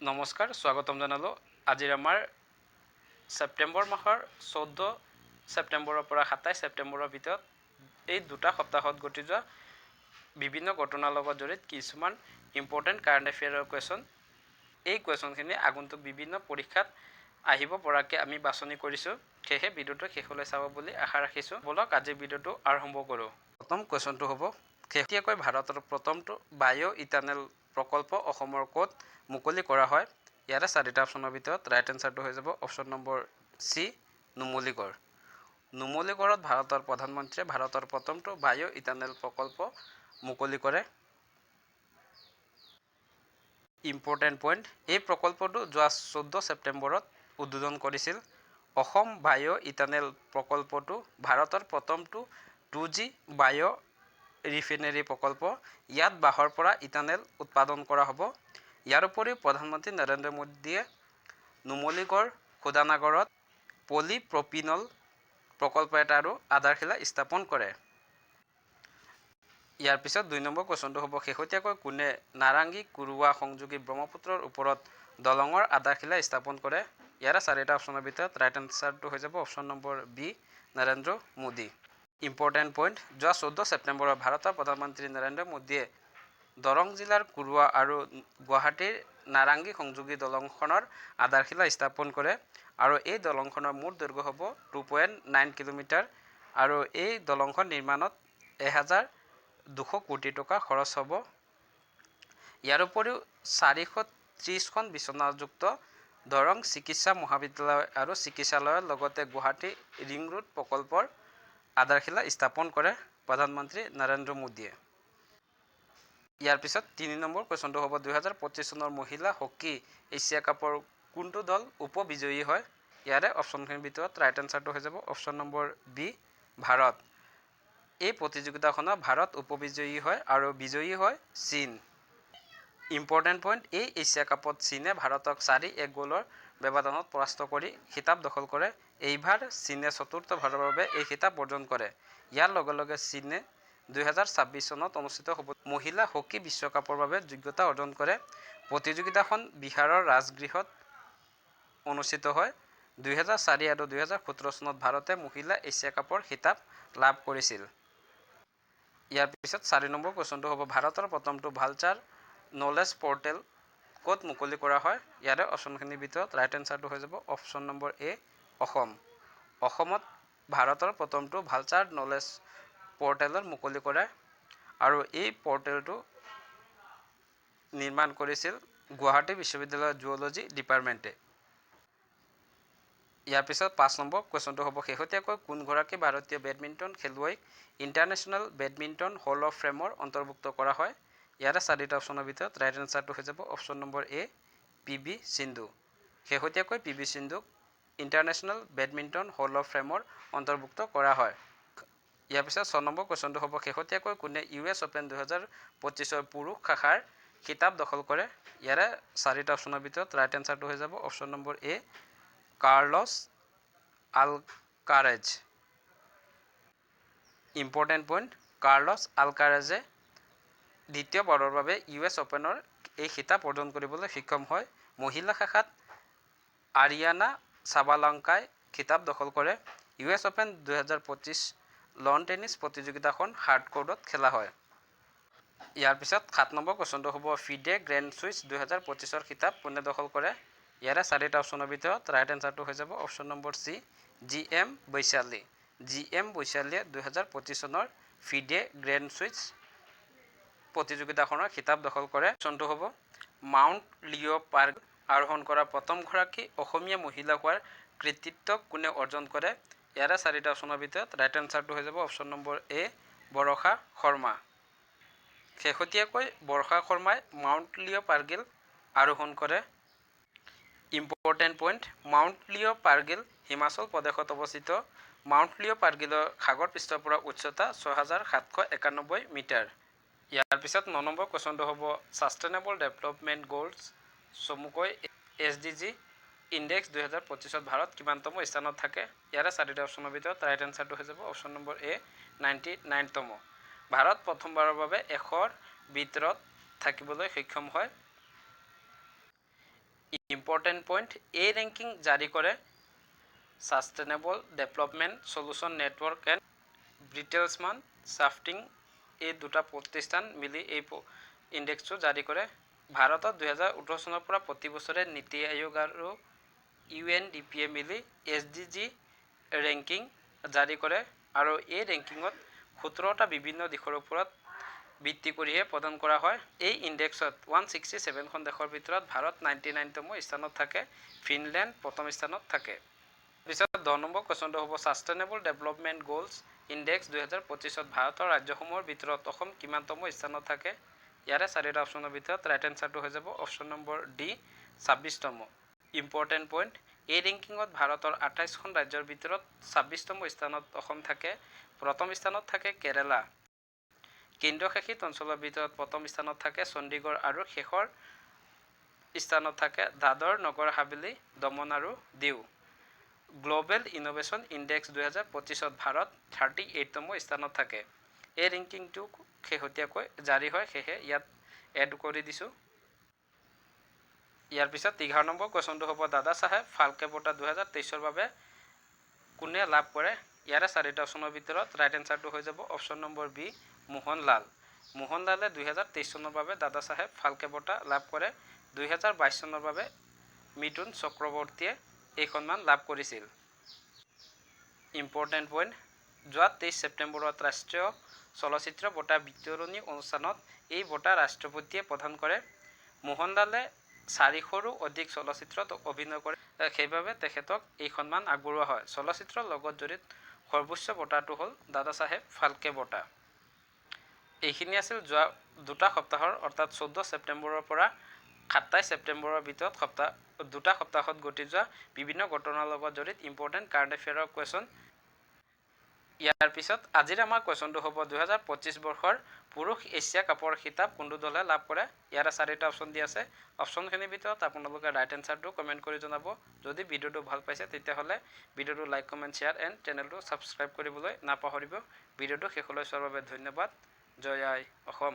নমস্কাৰ, স্বাগতম জনালোঁ। আজিৰ আমাৰ ছেপ্টেম্বৰ মাহৰ 14 ছেপ্টেম্বৰৰ পৰা 27 ছেপ্টেম্বৰৰ ভিতৰত এই দুটা সপ্তাহত ঘটি যোৱা বিভিন্ন ঘটনাৰ লগত জড়িত কিছুমান ইম্পৰ্টেণ্ট কাৰেণ্ট এফেয়াৰৰ কুৱেশ্যন। এই কুৱেশ্যনখিনি আগন্তুক বিভিন্ন পৰীক্ষাত আহিব পৰাকৈ আমি বাছনি কৰিছোঁ। সেয়েহে ভিডিঅ'টো শেষলৈ চাব বুলি আশা ৰাখিছোঁ। বলক আজিৰ ভিডিঅ'টো আৰম্ভ কৰোঁ। প্ৰথম কুৱেশ্যনটো হ'ব, শেহতীয়াকৈ ভাৰতৰ প্ৰথমটো বায়' ইথানেল প্ৰকল্প অসমৰ ক'ত মুকলি কৰা হয়? ইয়াৰে চাৰিটা অপশ্যনৰ ভিতৰত ৰাইট এনচাৰটো হৈ যাব অপশ্যন নম্বৰ চি, নুমলীগড়। নুমলীগড়ত ভাৰতৰ প্ৰধানমন্ত্ৰীয়ে ভাৰতৰ প্ৰথমটো বায়' ইথানেল প্ৰকল্প মুকলি কৰে। ইম্পৰ্টেণ্ট পইণ্ট, এই প্ৰকল্পটো যোৱা 14 ছেপ্টেম্বৰত উদ্বোধন কৰিছিল। অসম বায়' ইথানেল প্ৰকল্পটো ভাৰতৰ প্ৰথমটো 2G বায়' ৰিফাইনেৰী প্ৰকল্প। ইয়াত বাঁহৰ পৰা ইথানেল উৎপাদন কৰা হ'ব। ইয়াৰ উপৰিও প্ৰধানমন্ত্ৰী নৰেন্দ্ৰ মোদীয়ে নুমলীগড় শোধনাগাৰত পলিপ্ৰপিনল প্ৰকল্প এটাৰো আধাৰশিলা স্থাপন কৰে। ইয়াৰ পিছত 2 নম্বৰ কুৱেশ্যনটো হ'ব, শেহতীয়াকৈ কোনে নাৰাংগী কুৰুৱা সংযোগী ব্ৰহ্মপুত্ৰৰ ওপৰত দলঙৰ আধাৰশিলা স্থাপন কৰে? ইয়াৰে চাৰিটা অপশ্যনৰ ভিতৰত ৰাইট এনচাৰটো হৈ যাব option number B, Narendra Modi. Important point, যোৱা 14 ছেপ্টেম্বৰত ভাৰতৰ প্ৰধানমন্ত্ৰী নৰেন্দ্ৰ মোদীয়ে দৰং জিলাৰ কুৰুৱা আৰু গুৱাহাটীৰ নাৰাংগী সংযোগী দলংখনৰ আধাৰশিলা স্থাপন কৰে। আৰু এই দলংখনৰ মুঠ দৈৰ্ঘ্য হ'ব 2.9 কিলোমিটাৰ আৰু এই দলংখন নিৰ্মাণত 1,200 কোটি টকা খৰচ হ'ব। ইয়াৰ উপৰিও 430খন বিচনাযুক্ত দৰং চিকিৎসা মহাবিদ্যালয় আৰু চিকিৎসালয়ৰ লগতে গুৱাহাটী ৰিং ৰোড প্ৰকল্পৰ আধাৰশিলা স্থাপন কৰে প্ৰধানমন্ত্ৰী নৰেন্দ্ৰ মোদীয়ে। ইয়াৰ পিছত 3 নম্বৰ কুৱেশ্যনটো হ'ব, 2025 চনৰ মহিলা হকী এছিয়া কাপৰ কোনটো দল উপ-বিজয়ী হয়? ইয়াৰে অপশ্যনখিনিৰ ভিতৰত ৰাইট এনচাৰটো হৈ যাব অপশ্যন নম্বৰ বি, ভাৰত। এই প্ৰতিযোগিতাখনত ভাৰত উপ-বিজয়ী হয় আৰু বিজয়ী হয় চীন। ইম্পৰ্টেণ্ট পইণ্ট, এই এছিয়া কাপত চীনে ভাৰতক 4-1 গ'লৰ ব্যৱধানত পৰাস্ত কৰি খিতাপ দখল কৰে। এইবাৰ চীনে চতুৰ্থবাৰৰ বাবে এই খিতাপ অৰ্জন কৰে। ইয়াৰ লগে লগে চীনে 2026 চনত অনুষ্ঠিত হ'ব মহিলা হকী বিশ্বকাপৰ বাবে যোগ্যতা অৰ্জন কৰে। প্ৰতিযোগিতাখন বিহাৰৰ ৰাজগৃহত অনুষ্ঠিত হয়। 2004 আৰু 2017 চনত ভাৰতে মহিলা এছিয়া কাপৰ খিতাপ লাভ কৰিছিল। ইয়াৰ পিছত 4 নম্বৰ কুৱেশ্যনটো হ'ব, ভাৰতৰ প্ৰথমটো ভালচাৰ নলেজ পৰ্টেল ক'ত মুকলি কৰা হয়? ইয়াৰে অপশ্যনখিনিৰ ভিতৰত ৰাইট এনচাৰটো হৈ যাব অপশ্যন নম্বৰ এ, অসম। অসমত ভাৰতৰ প্ৰথমটো ভালচাৰ নলেজ পৰ্টেলৰ মুকলি কৰে আৰু এই পৰ্টেলটো নিৰ্মাণ কৰিছিল গুৱাহাটী বিশ্ববিদ্যালয়ৰ জুলজি ডিপাৰ্টমেণ্টে। ইয়াৰ পিছত 5 নম্বৰ কুৱেশ্যনটো হ'ব, শেহতীয়াকৈ কোনগৰাকী ভাৰতীয় বেডমিণ্টন খেলুৱৈক ইণ্টাৰনেশ্যনেল বেডমিণ্টন হল অৱ ফেমৰ অন্তৰ্ভুক্ত কৰা হয়? ইয়াৰে চাৰিটা অপশ্যনৰ ভিতৰত ৰাইট এনচাৰটো হৈ যাব option number A, PV Sindhu. শেহতীয়াকৈ PV সিন্ধুক ইণ্টাৰনেশ্যনেল বেডমিণ্টন হল অৱ ফেমৰ অন্তৰ্ভুক্ত কৰা হয়। ইয়াৰ পিছত 6 নম্বৰ কুৱেশ্যনটো হ'ব, শেহতীয়াকৈ কোনে US অপেন 2025ৰ পুৰুষ শাখাৰ খিতাপ দখল কৰে? ইয়াৰে চাৰিটা অপশ্যনৰ ভিতৰত ৰাইট এনচাৰটো হৈ যাব অপশ্যন নম্বৰ এ, কাৰ্লছ আলকাৰেজ। ইম্পৰ্টেণ্ট পইণ্ট, কাৰ্লছ আলকাৰেজে দ্বিতীয়বাৰৰ বাবে US অপেনৰ এই খিতাপ অৰ্জন কৰিবলৈ সক্ষম হয়। মহিলা শাখাত আৰিয়ানা সাবালেংকাই খিতাপ দখল কৰে। US অপেন 2025 লন টেনিছ প্ৰতিযোগিতাখন হাৰ্ডক'ৰ্টত খেলা হয়। ইয়াৰ পিছত 7 নম্বৰ কুৱেশ্যনটো হ'ব, ফিডে গ্ৰেণ্ড ছুইচ 2025ৰ খিতাপ কোনে দখল কৰে? ইয়াৰে চাৰিটা অপশ্যনৰ ভিতৰত ৰাইট এনচাৰটো হৈ যাব option number C, GM Vaishali. GM বৈশালীয়ে 2025 চনৰ ফিডে গ্ৰেণ্ড ছুইচ প্ৰতিযোগিতাখনৰ খিতাপ দখল কৰে। অপশ্যনটো হ'ব, মাউণ্ট লিঅ' পাৰ্ক আৰোহণ কৰা প্ৰথমগৰাকী অসমীয়া মহিলা হোৱাৰ কৃতিত্ব কোনে অৰ্জন কৰে? ইয়াৰে চাৰিটা অপশ্যনৰ ভিতৰত ৰাইট এনচাৰটো হৈ যাব option number A, Barsha Sharma. শেহতীয়াকৈ বৰষা শৰ্মাই মাউণ্ট লিঅ' পাৰ্গিল আৰোহণ কৰে। Important point, mount Leo' Pargil Himachal প্ৰদেশত অৱস্থিত। মাউণ্ট লিঅ' পাৰ্গিলৰ সাগৰ পৃষ্ঠৰ পৰা উচ্চতা 6,791 মিটাৰ। ইয়াৰ পিছত 9 নম্বৰ কুৱেশ্যনটো হ'ব, ছাষ্টেইনেবল ডেভেলপমেণ্ট গ'লছ চমুকৈ SDG ইণ্ডেক্স 2025ত ভাৰত কিমানতম স্থানত থাকে? ইয়াৰে চাৰিটা অপশ্যনৰ ভিতৰত ৰাইট এনচাৰটো হৈ যাব অপশ্যন নম্বৰ এ, 99তম। ভাৰত প্ৰথমবাৰৰ বাবে 100ৰ ভিতৰত থাকিবলৈ সক্ষম হয়। ইম্পৰ্টেণ্ট পইণ্ট, এই ৰেংকিং জাৰি কৰে sustainable development solution network and Bertelsmann Stiftung এই দুটা প্ৰতিষ্ঠান মিলি এই ইণ্ডেক্সটো জাৰি কৰে। ভাৰতত 2018 চনৰ পৰা প্ৰতি বছৰে নীতি আয়োগ আৰু UNDP মিলি SDG ৰেংকিং জাৰি কৰে আৰু এই ৰেংকিঙত 17টা বিভিন্ন দিশৰ ওপৰত ভিত্তি কৰিহে প্ৰদান কৰা হয়। এই ইণ্ডেক্সত 167খন দেশৰ ভিতৰত ভাৰত 99তম স্থানত থাকে, ফিনলেণ্ড প্ৰথম স্থানত থাকে। পিছত 10 নম্বৰ কুৱেশ্যনটো হ'ব ছাষ্টেইনেবল ডেভেলপমেণ্ট গ'লছ ইণ্ডেক্স 2025ত ভাৰতৰ ৰাজ্যসমূহৰ ভিতৰত অসম কিমানতম স্থানত থাকে? ইয়াৰে 4টা অপশ্যনৰ ভিতৰত ৰাইট এনচাৰটো হৈ যাব অপশ্যন নম্বৰ ডি 26তম। ইম্পৰ্টেণ্ট পইণ্ট, এই ৰেংকিঙত ভাৰতৰ 28খন ৰাজ্যৰ ভিতৰত 26তম স্থানত অসম থাকে, প্ৰথম স্থানত থাকে কেৰালা। কেন্দ্ৰীয় শাসিত অঞ্চলৰ ভিতৰত প্ৰথম স্থানত থাকে চণ্ডীগড় আৰু শেষৰ স্থানত থাকে দাদৰ নগৰ হাভেলী, দমন আৰু দিউ। গ্ল'বেল ইনোভেশ্যন ইণ্ডেক্স 2025ত ভাৰত 38তম স্থানত থাকে। এই ৰেংকিংটো শেহতীয়াকৈ জাৰি হয়, সেয়েহে ইয়াত এড কৰি দিছোঁ। ইয়াৰ পিছত 11 নম্বৰ কুৱেশ্যনটো হ'ব দাদা চাহেব ফাল্কে বঁটা 2023ৰ বাবে কোনে লাভ কৰে? ইয়াৰে 4টা অপশ্যনৰ ভিতৰত ৰাইট এনচাৰটো হৈ যাব অপশ্যন নম্বৰ বি মোহনলাল। মোহনলালে 2023 চনৰ বাবে দাদা চাহেব ফাল্কে বঁটা লাভ কৰে। 2022 চনৰ বাবে মিথুন চক্ৰৱৰ্তীয়ে এই সন্মান লাভ কৰিছিল। ইম্পৰ্টেণ্ট পইণ্ট, যোৱা 23 ছেপ্টেম্বৰত ৰাষ্ট্ৰীয় চলচ্চিত্ৰ বঁটা বিতৰণী অনুষ্ঠানত এই বঁটা ৰাষ্ট্ৰপতিয়ে প্ৰদান কৰে। মোহনলালে 400ৰো অধিক চলচ্চিত্ৰত অভিনয় কৰে, সেইবাবে তেখেতক এই সন্মান আগবঢ়োৱা হয়। চলচ্চিত্ৰৰ লগত জড়িত সৰ্বোচ্চ বঁটাটো হ'ল দাদা চাহেব ফাল্কে বঁটা। এইখিনি আছিল যোৱা দুটা সপ্তাহৰ অৰ্থাৎ 14 ছেপ্টেম্বৰৰ পৰা 27 ছেপ্টেম্বৰৰ ভিতৰত দুটা সপ্তাহত ঘটি যোৱা বিভিন্ন ঘটনাৰ লগত জড়িত ইম্পৰ্টেণ্ট কাৰেণ্ট এফেয়াৰৰ কুৱেশ্যন। ইয়াৰ পিছত আজিৰ আমাৰ কুৱেশ্যনটো হ'ব 2025 বৰ্ষৰ পুৰুষ এছিয়া কাপৰ খিতাপ কোনটো দলে লাভ কৰে? ইয়াৰে 4টা অপশ্যন দিয়া আছে। অপশ্যনখিনিৰ ভিতৰত আপোনালোকে ৰাইট এনচাৰটো কমেণ্ট কৰি জনাব। যদি ভিডিঅ'টো ভাল পাইছে তেতিয়াহ'লে ভিডিঅ'টো লাইক, কমেণ্ট, শ্বেয়াৰ এণ্ড চেনেলটো ছাবস্ক্ৰাইব কৰিবলৈ নাপাহৰিব। ভিডিঅ'টো শেষলৈ চোৱাৰ বাবে ধন্যবাদ। জয় আই অসম।